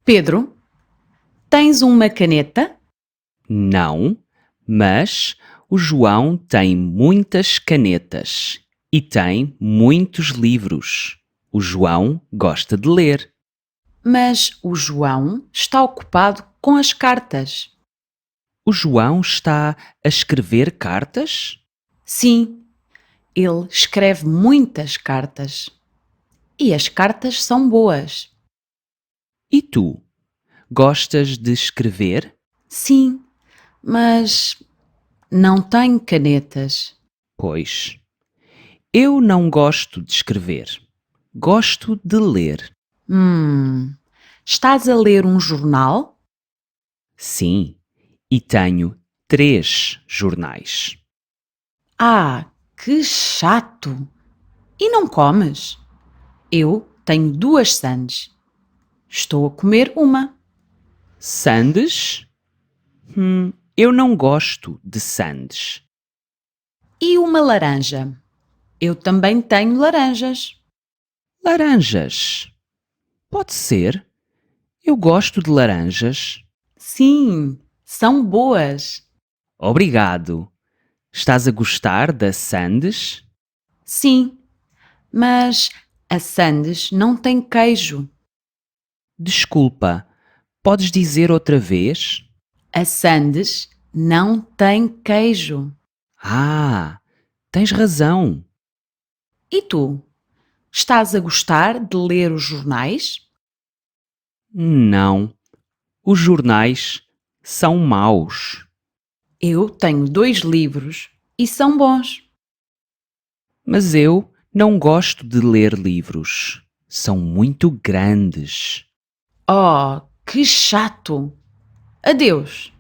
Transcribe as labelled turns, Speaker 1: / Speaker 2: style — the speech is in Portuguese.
Speaker 1: Pedro, tens uma caneta?
Speaker 2: Não, mas o João tem muitas canetas e tem muitos livros. O João gosta de ler.
Speaker 1: Mas o João está ocupado com as cartas.
Speaker 2: O João está a escrever cartas?
Speaker 1: Sim, ele escreve muitas cartas. E as cartas são boas.
Speaker 2: E tu? Gostas de escrever?
Speaker 1: Sim, mas não tenho canetas.
Speaker 2: Pois. Eu não gosto de escrever. Gosto de ler.
Speaker 1: Estás a ler um jornal?
Speaker 2: Sim, e tenho 3 jornais.
Speaker 1: Ah, que chato! E não comes? Eu tenho 2 sandes. Estou a comer uma.
Speaker 2: Sandes? Eu não gosto de sandes.
Speaker 1: E uma laranja? Eu também tenho laranjas.
Speaker 2: Laranjas. Pode ser. Eu gosto de laranjas.
Speaker 1: Sim, são boas.
Speaker 2: Obrigado. Estás a gostar da sandes?
Speaker 1: Sim, mas a sandes não tem queijo.
Speaker 2: Desculpa, podes dizer outra vez?
Speaker 1: A sandes não tem queijo.
Speaker 2: Ah, tens razão.
Speaker 1: E tu? Estás a gostar de ler os jornais?
Speaker 2: Não, os jornais são maus.
Speaker 1: Eu tenho 2 livros e são bons.
Speaker 2: Mas eu não gosto de ler livros. São muito grandes.
Speaker 1: Oh, que chato! Adeus!